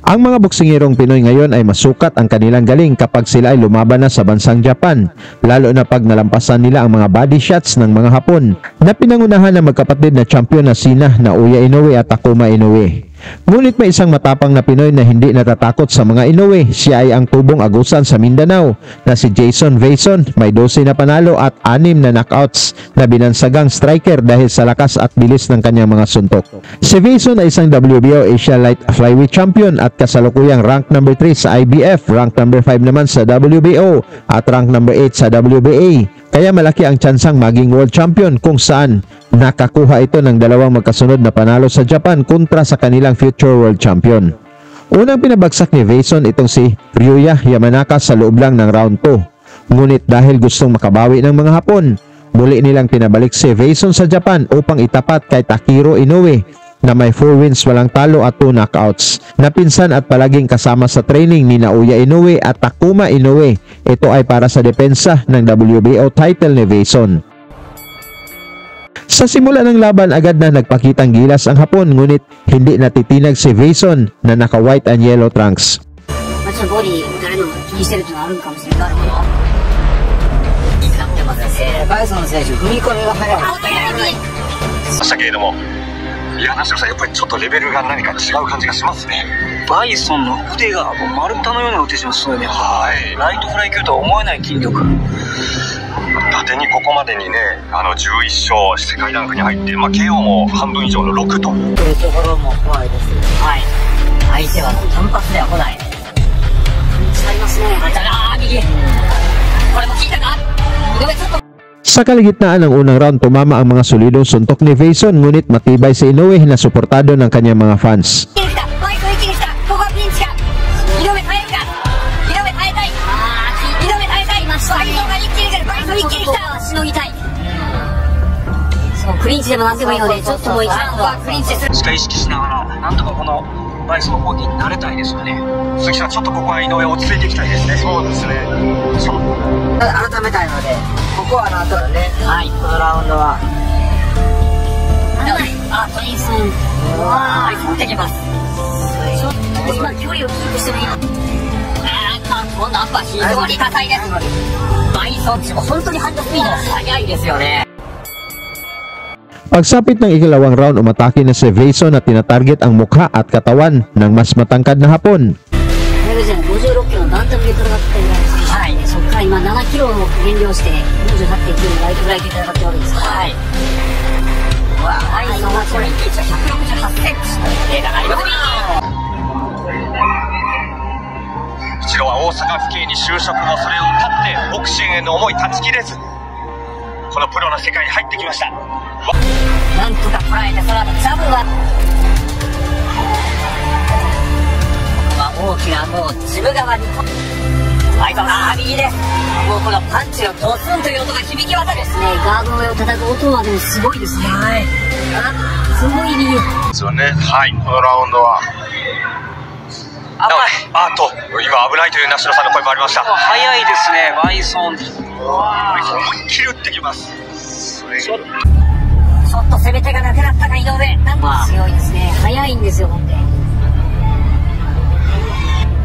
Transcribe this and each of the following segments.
Ang mga boksingirong Pinoy ngayon ay masukat ang kanilang galing kapag sila ay lumaban na sa bansang Japan, lalo na pag nalampasan nila ang mga body shots ng mga Hapon na pinangunahan ng magkapatid na champion na sina Naoya Inoue at Takuma Inoue. Ngunit may isang matapang na Pinoy na hindi natatakot sa mga Inoue. Siya ay ang tubong agusan sa Mindanao na si Jason Vason. May 12 na panalo at 6 na knockouts na binansagang striker dahil sa lakas at bilis ng kanyang mga suntok. Si Vason ay isang WBO Asia Light Flyweight Champion at kasalukuyang rank number 3 sa IBF, rank number 5 naman sa WBO at rank number 8 sa WBA. Kaya malaki ang tsansang maging world champion kung saan nakakuha ito ng dalawang magkasunod na panalo sa Japan kontra sa kanilang future world champion. Unang pinabagsak ni Vason itong si Ryuya Yamanaka sa loob lang ng round 2. Ngunit dahil gustong makabawi ng mga Hapon, muli nilang pinabalik si Vason sa Japan upang itapat kay Takiro Inoue na may 4 wins walang talo at 2 knockouts na pinsan at palaging kasama sa training ni Naoya Inoue at Takuma Inoue. Ito ay para sa depensa ng WBO title ni Vason. Sa simula ng laban agad na nagpakitang gilas ang Hapon, ngunit hindi natitinag si Vason na naka white and yellow trunks.やっぱりちょっとレベルが何か違う感じがしますね。バイソンの腕が丸太のような腕しますね。はい。ライトフライ級とは思えない筋力。伊達にここまでにね、11勝世界ランクに入って、KO も半分以上の6と。というところも怖いです。はい。相手は単発では来ない。ありますね。右。これも効いたか？井上ちょっと。Sa kalagitnaan ng unang round, tumama ang mga solidong suntok ni Vason, ngunit matibay si Inoue na suportado ng kanyang mga fans.バイスの方に慣れたいですよね。鈴木さん、ちょっとここは井上落ち着いていきたいですね。そうですね。改めたいので、ここはなんとかね。はい、このラウンドは。トリンソン。バイス持ってきます。ちょっと今距離をキープしてる。今度アッパー非常に高いです。バイソンも本当にハンドスピードが速いですよね。Pagsapit ng ikalawang round, umatake na si Vason at tinatarget ang mukha at katawan ng mas matangkad na Hapon. Ichiro は大阪府警に就職後、それを断ってボクシングへの思い断ち切れず、このプロの世界に入ってきました。なんとか捉えて、その後ジャブは大きなもうジム側に右です。もうこのパンチのドスンという音が響き渡るですね。ガードの上を叩く音はでもすごいですね。はい、すごい右ですよね。はい、このラウンドは今危ないという梨野さんの声もありました。早いですね、バイソン。思いっきり打ってきます。ちょっと攻め手がなくなったか、井上。なんか強いですね。速いんですよ、本当に。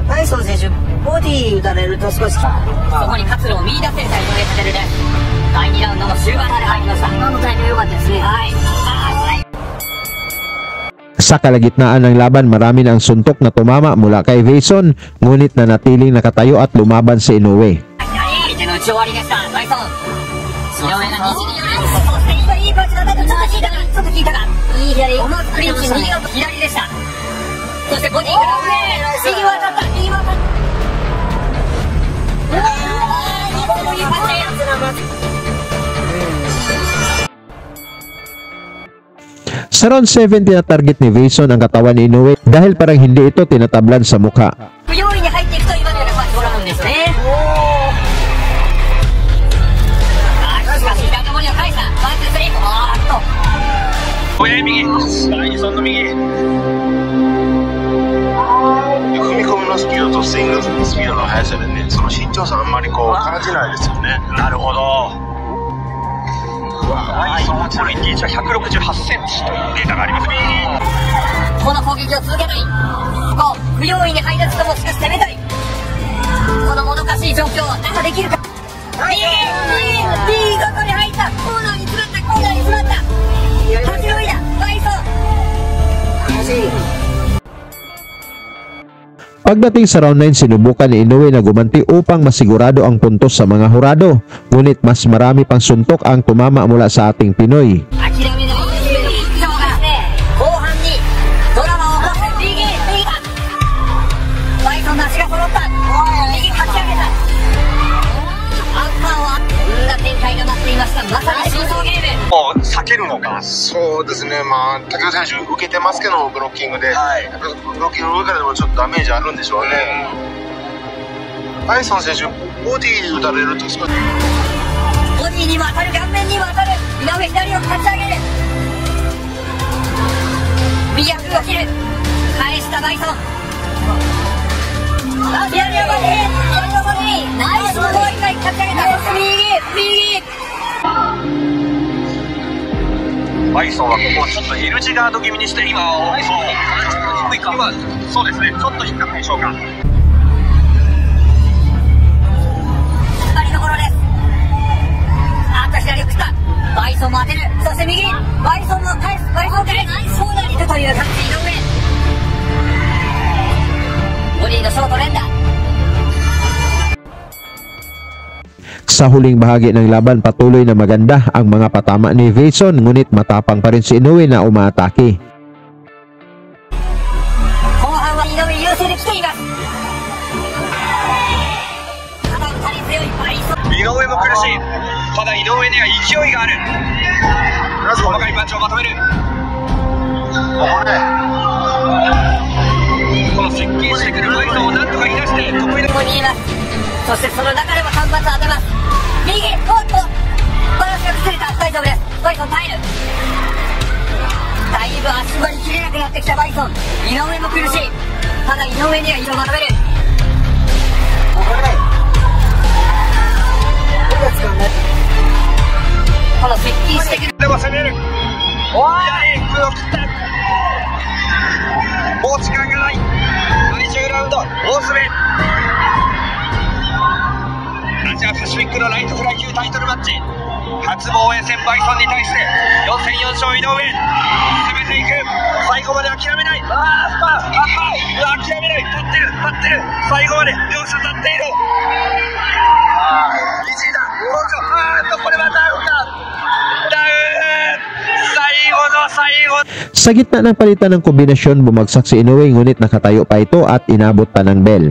バイソン選手、ボディ打たれると少しそこに活路を見出せるタイプで勝てるね。第2ラウンドの終盤まで入りました。今のタイミング良かったですね。はい。Sa kalagitnaan ng laban, marami na ang suntok na tumama mula kay Vason, ngunit nanatiling nakatayo at lumaban si Inoue. Sa round 7, tinatarget ni Vason ang katawan ni Inoue dahil parang hindi ito tinatablan sa mukha. この攻撃を続けたい。こう不用意に入らずともしかし攻めたい。このもどかしい状況を打破できるか。いいここに入った。コーナーに詰まった。コーナーに詰まった。立ち追いだ。バイソン。怪しい。Pagdating sa round 9, sinubukan ni Inoue na gumanti upang masigurado ang puntos sa mga hurado. Ngunit mas marami pang suntok ang tumama mula sa ating Pinoy. Sakeru そうですね、まあ、武尊選手受けてますけど、ブロッキングで、ブロッキングの上からでもちょっとダメージあるんでしょうね。バイソン選手、ボディ打たれると少し。ボディにも当たる、顔面にも当たる。井上左をかち上げる。右足を切る。返したバイソン。左をボディ、左をボディ。ナイスもう一回かち上げた。そして右。バイソンはここをちょっと L 字ガード気味にして、今、バイソン、低いか。今、そうですね、ちょっと引っかかりでしょうか。引っ張りどころです。左を食った。バイソンも当てる。そして右。バイソンも返す。バイソンを返す。ナイスコーナーに行くという感じ。井上。ボディのショート連打。Sa huling bahagi ng laban, patuloy na maganda ang mga patama ni Vason, ngunit matapang pa rin si Inoue na umaatake. 後半は井上優勢で来ています。肩打たれ強いバイソン。井上も苦しい。ただ井上には勢いがある。細かいパンチをまとめる。この接近してくるバイソンをなんとかいなして得意なところにいます。そしてその中でも単発当てます。右、おっとバランスが崩れた。大丈夫です。バイソン耐える。だいぶ足場に切れなくなってきたバイソン。井上も苦しい。ただ井上には色をまとめる。この接近してくる。でも攻める。左フックを切った。もう時間がない。最終ラウンド大詰め。アジアパシフィックのライトフライ級タイトルマッチ初防衛戦バイソンに対して4戦4勝井上攻めていく。最後まで諦めない。諦めない。立ってる最後まで両者立っている。1位だ。これはダウン最後Sa gitna ng palitan ng kombinasyon, bumagsak si Inoue, ngunit nakatayo pa ito at inabot pa ng bell.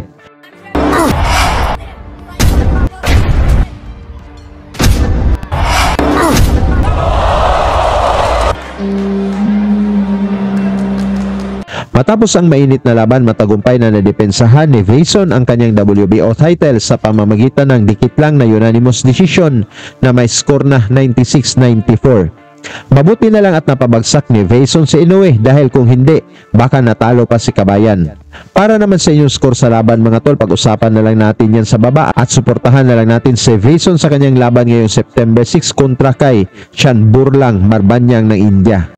Matapos ang mainit na laban, matagumpay na nadepensahan ni Vason ang kanyang WBO title sa pamamagitan ng dikit lang na unanimous decision na may score na 96-94. Mabuti na lang at napabagsak ni Vason si Inoue dahil kung hindi, baka natalo pa si Kabayan. Para naman sa inyong score sa laban mga tol, pag-usapan na lang natin yan sa baba at suportahan na lang natin si Vason sa kanyang laban ngayong September 6 kontra kay Chanburlang Marbanyang ng India.